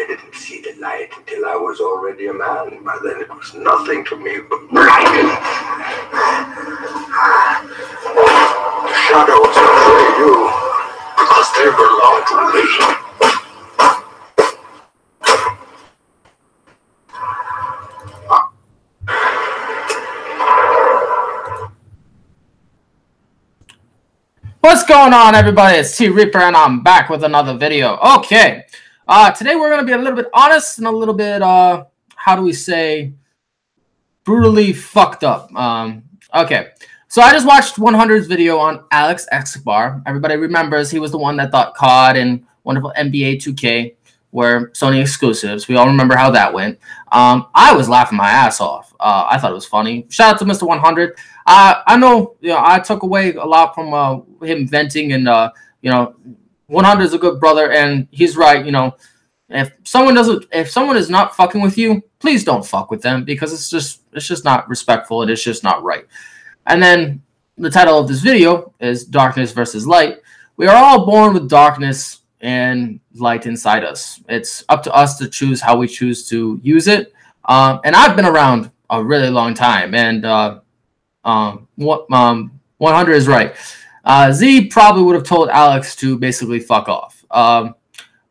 didn't see the light until I was already a man. By then it was nothing to me but blinding. The shadows betray you because they belong to me. What's going on, everybody? It's T Reaper, and I'm back with another video. Okay, today we're going to be a little bit honest and a little bit, how do we say, brutally fucked up. Okay, so I just watched 100's video on Alex Escobar. Everybody remembers he was the one that thought COD and wonderful NBA 2K were Sony exclusives. We all remember how that went. I was laughing my ass off. I thought it was funny. Shout out to Mr. 100. I know, I took away a lot from him venting, and 100 is a good brother, and he's right. If someone is not fucking with you, please don't fuck with them, because it's just not respectful, and it's just not right. And then the title of this video is Darkness versus Light. We are all born with darkness and light inside us. It's up to us to choose how we choose to use it. And I've been around a really long time, and 100 is right. Z probably would have told Alex to basically fuck off.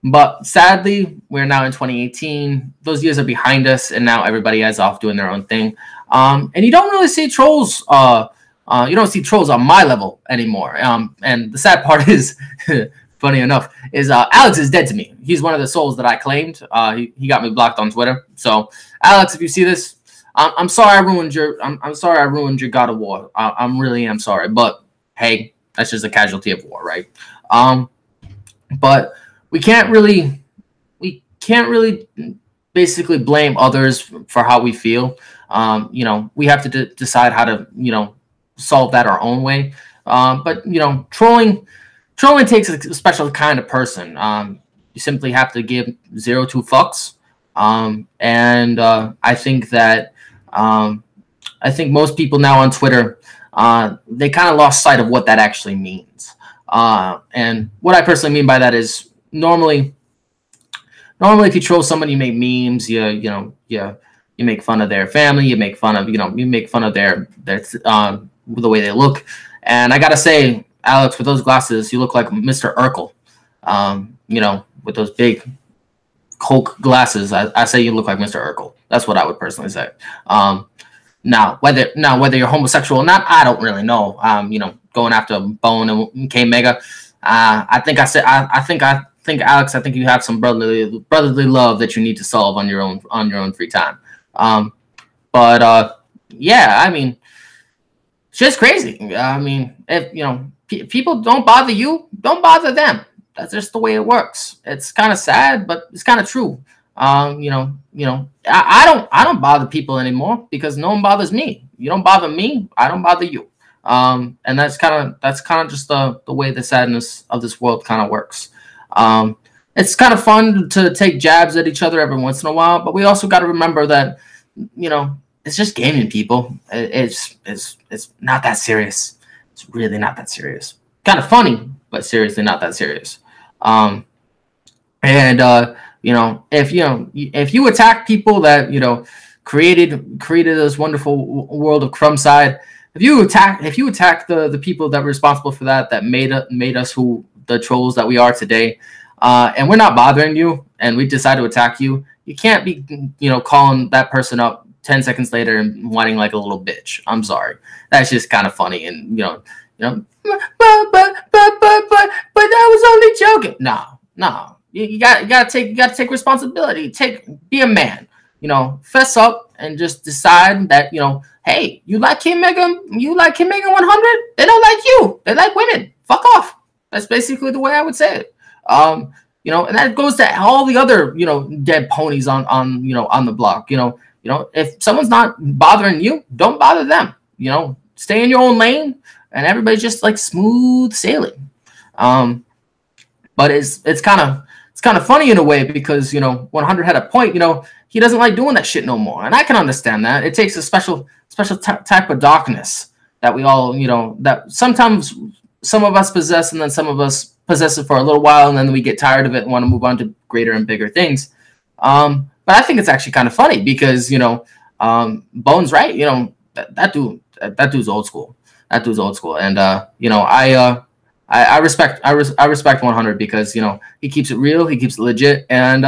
But sadly, we're now in 2018. Those years are behind us, and now everybody is off doing their own thing. And you don't really see trolls. You don't see trolls on my level anymore. And the sad part is, funny enough, is Alex is dead to me. He's one of the souls that I claimed. He got me blocked on Twitter. So, Alex, if you see this, I'm sorry I ruined your. I'm sorry I ruined your God of War. I'm really am sorry. But hey, that's just a casualty of war, right? But we can't really basically blame others for how we feel. We have to decide how to solve that our own way. But trolling takes a special kind of person. You simply have to give 0 2 fucks. And I think that I think most people now on Twitter, they kind of lost sight of what that actually means. And what I personally mean by that is normally if you troll somebody, you make memes, you make fun of their family, you make fun of their the way they look. And I gotta say, Alex, with those glasses, you look like Mr. Urkel. With those big Coke glasses, I say you look like Mr. Urkel. That's what I would personally say. Now whether you're homosexual or not, I don't really know. Going after Bone and K Mega, I think Alex, I think you have some brotherly love that you need to solve on your own free time. Yeah, I mean, it's just crazy. I mean, if people don't bother you, don't bother them. That's just the way it works. It's kind of sad, but it's kind of true. I don't bother people anymore because no one bothers me. You don't bother me, I don't bother you. And that's kind of just the way the sadness of this world kind of works. It's kind of fun to take jabs at each other every once in a while, but we also got to remember that it's just gaming, people. It's not that serious. It's really not that serious. Kind of funny, but seriously not that serious. If you attack people that created this wonderful world of Crumbside, if you attack the people that were responsible for that made us who the trolls that we are today, and we're not bothering you, and we decide to attack you, you can't be calling that person up 10 seconds later and whining like a little bitch. I'm sorry, that's just kind of funny, and but I was only joking. No. You gotta take responsibility. Be a man. Fess up and just decide that hey, you like King Mega 100? They don't like you. They like women. Fuck off. That's basically the way I would say it. And that goes to all the other dead ponies on the block. If someone's not bothering you, don't bother them. Stay in your own lane, and everybody's just like smooth sailing. But it's kind of funny in a way, because 100 had a point. He doesn't like doing that shit no more, and I can understand that. It takes a special type of darkness that we all that sometimes some of us possess, and then some of us possess it for a little while, and then we get tired of it and want to move on to greater and bigger things. But I think it's actually kind of funny because, you know, Bones, right? You know, that dude's old school. That dude's old school. And, you know, I respect 100 because, you know, he keeps it real. He keeps it legit. And,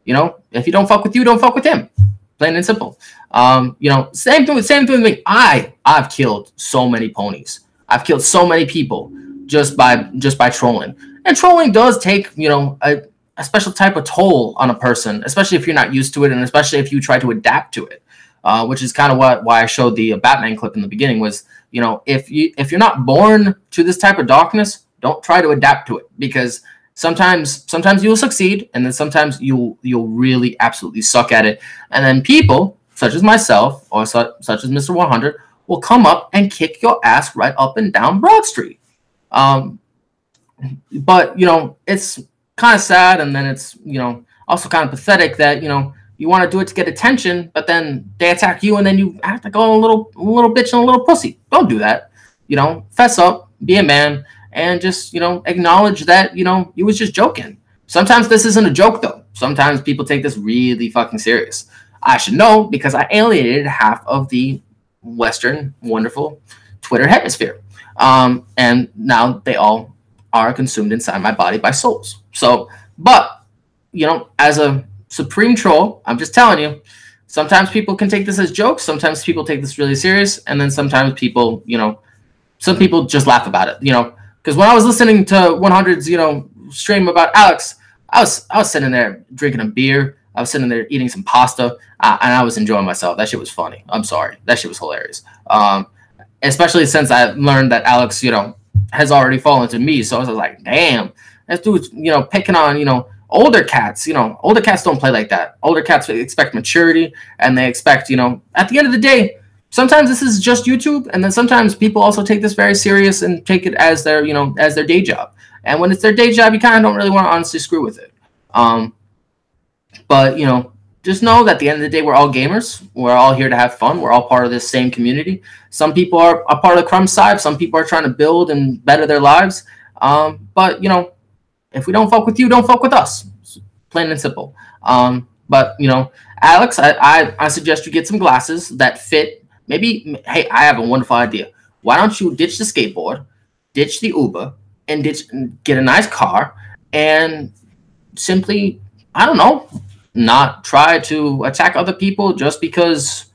you know, if he don't fuck with you, don't fuck with him. Plain and simple. You know, same thing with me. I've killed so many ponies. I've killed so many people just by trolling. And trolling does take, you know, a special type of toll on a person, especially if you're not used to it, and especially if you try to adapt to it. Which is kind of why I showed the Batman clip in the beginning was, you know, if you're not born to this type of darkness, don't try to adapt to it, because sometimes you'll succeed, and then sometimes you'll really absolutely suck at it, and then people such as myself or such as Mr. 100 will come up and kick your ass right up and down Broad Street. But you know, it's kind of sad, and then it's, you know, also kind of pathetic that, you know, you want to do it to get attention, but then they attack you, and then you act like a little bitch and a little pussy. Don't do that. You know, fess up, be a man, and just, you know, acknowledge that, you know, you was just joking. Sometimes this isn't a joke, though. Sometimes people take this really fucking serious. I should know because I alienated half of the Western wonderful Twitter hemisphere. And now they all are consumed inside my body by souls. So, but, you know, as a supreme troll, I'm just telling you, sometimes people can take this as jokes, sometimes people take this really serious, and then sometimes people, you know, some people just laugh about it, you know, because when I was listening to 100's, you know, stream about Alex, I was sitting there drinking a beer, I was sitting there eating some pasta, and I was enjoying myself. That shit was funny. I'm sorry, that shit was hilarious. Especially since I learned that Alex, you know, has already fallen to me, so I was like, damn, that dude's, you know, picking on, you know, older cats. You know, older cats don't play like that. Older cats expect maturity, and they expect, you know, at the end of the day, sometimes this is just YouTube, and then sometimes people also take this very serious and take it as their, you know, as their day job. And when it's their day job, you kind of don't really want to honestly screw with it. But, you know, just know that at the end of the day, we're all gamers. We're all here to have fun. We're all part of this same community. Some people are a part of the Crumb side. Some people are trying to build and better their lives. But, you know, if we don't fuck with you, don't fuck with us. Plain and simple. But, you know, Alex, I suggest you get some glasses that fit. Maybe, hey, I have a wonderful idea. Why don't you ditch the skateboard, ditch the Uber, and get a nice car, and simply, I don't know, not try to attack other people just because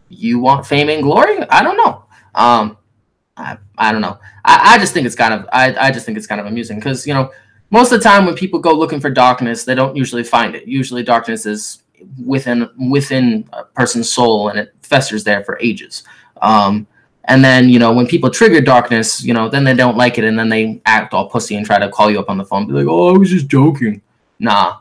you want fame and glory? I don't know. I don't know. I just think it's kind of I just think it's kind of amusing because, you know, most of the time when people go looking for darkness, they don't usually find it. Usually darkness is within a person's soul, and it festers there for ages. And then, you know, when people trigger darkness, you know, then they don't like it, and then they act all pussy and try to call you up on the phone, be like, "Oh, I was just joking." Nah,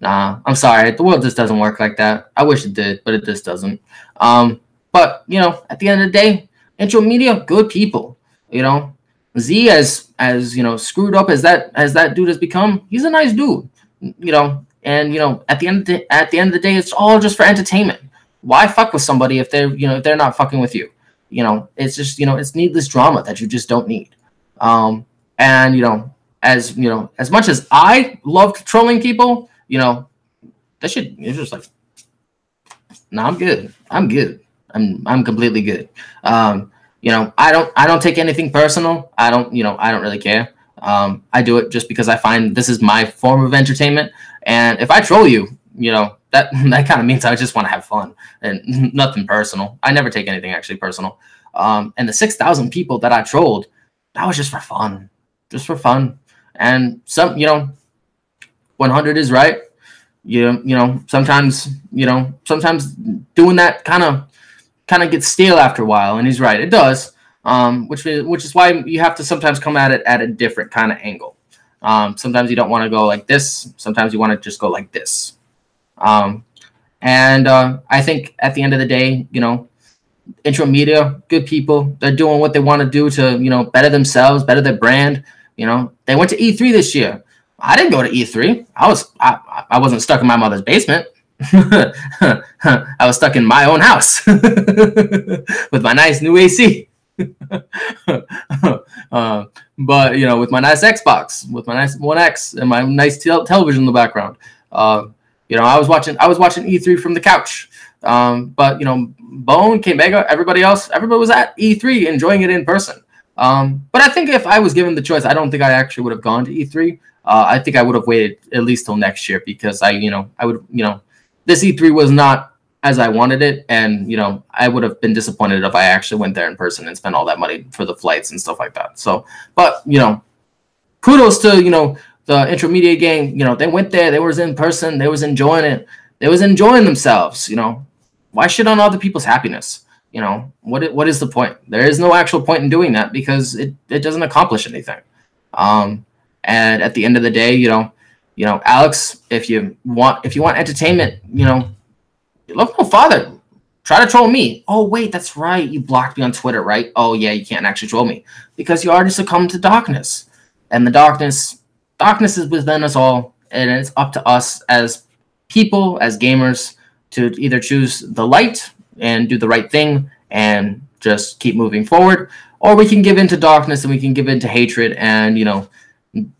I'm sorry. The world just doesn't work like that. I wish it did, but it just doesn't. But, you know, at the end of the day, Intro Media, good people. You know, Z, as you know, screwed up as that dude has become, he's a nice dude. You know, and, you know, at the end of the day, it's all just for entertainment. Why fuck with somebody if they're, you know, if they're not fucking with you? You know, it's just, you know, it's needless drama that you just don't need. And, you know, as much as I loved trolling people, you know, that shit is just like, nah, I'm good. I'm completely good. You know, I don't take anything personal. I don't really care. I do it just because I find this is my form of entertainment. And if I troll you, you know, that kind of means I just want to have fun and nothing personal. I never take anything actually personal. And the 6,000 people that I trolled, that was just for fun. And some, you know, 100 is right. You know, sometimes doing that kind of gets stale after a while, and he's right, it does. Which is why you have to sometimes come at it at a different kind of angle. Sometimes you don't want to go like this. Sometimes you want to just go like this. And I think at the end of the day, you know, Intro Media, good people. They're doing what they want to do to, you know, better themselves, better their brand. You know, they went to E3 this year. I didn't go to E3. I wasn't stuck in my mother's basement. I was stuck in my own house with my nice new AC. But, you know, with my nice Xbox, with my nice One X, and my nice television in the background. You know, I was watching E3 from the couch. But you know, Bone, K-Mega, everybody was at E3 enjoying it in person. But I think if I was given the choice, I don't think I actually would have gone to E3. I think I would have waited at least till next year because this E3 was not as I wanted it, and you know, I would have been disappointed if I actually went there in person and spent all that money for the flights and stuff like that. So, but you know, kudos to, you know, the Intermediate gang. You know, they went there, they was in person, they was enjoying it, they was enjoying themselves. You know, why shit on other people's happiness? You know, what is the point? There is no actual point in doing that because it doesn't accomplish anything. And at the end of the day, you know, Alex, if you want entertainment, you know, look no farther. Try to troll me. Oh wait, that's right. You blocked me on Twitter, right? Oh yeah, you can't actually troll me because you already succumbed to darkness, and the darkness is within us all, and it's up to us as people, as gamers, to either choose the light and do the right thing and just keep moving forward, or we can give into darkness and we can give into hatred and, you know,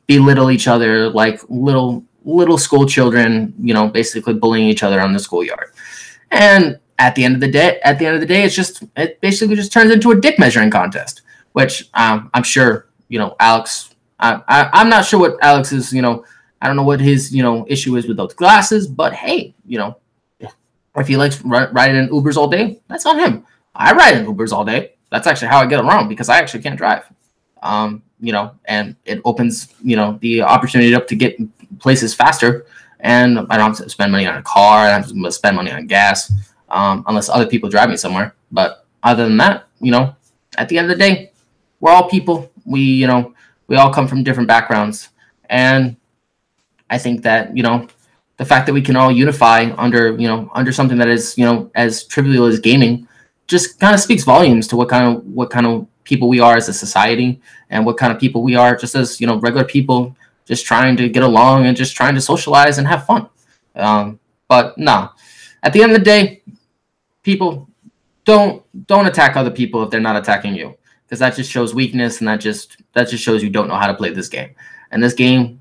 belittle each other like little school children, you know, basically bullying each other on the schoolyard. And at the end of the day, it basically just turns into a dick measuring contest, which I'm sure, you know, Alex, I'm not sure what Alex's, you know, I don't know what his, you know, issue is with those glasses, but hey, you know, if he likes riding in Ubers all day, that's on him. I ride in Ubers all day. That's actually how I get around because I actually can't drive. You know, and it opens, you know, the opportunity up to get places faster, and I don't have to spend money on a car. I don't have to spend money on gas, unless other people drive me somewhere. But other than that, you know, at the end of the day, we're all people. We all come from different backgrounds, and I think that, you know, the fact that we can all unify under something that is, you know, as trivial as gaming, just kind of speaks volumes to what kind of people we are as a society, and what kind of people we are just as, you know, regular people, just trying to get along and just trying to socialize and have fun. But no, at the end of the day, people don't attack other people if they're not attacking you, because that just shows weakness, and that just shows you don't know how to play this game. And this game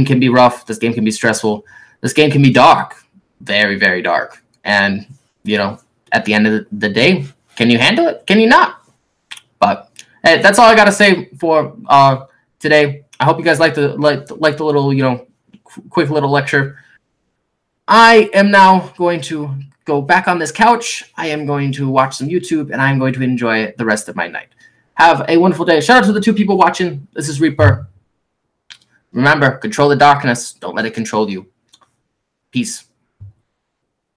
can be rough. This game can be stressful. This game can be dark, very, very dark. And, you know, at the end of the day, can you handle it? Can you not? But hey, that's all I got to say for today. I hope you guys like the little, you know, quick little lecture. I am now going to go back on this couch. I am going to watch some YouTube, and I am going to enjoy the rest of my night. Have a wonderful day. Shout out to the 2 people watching. This is Reaper. Remember, control the darkness. Don't let it control you. Peace.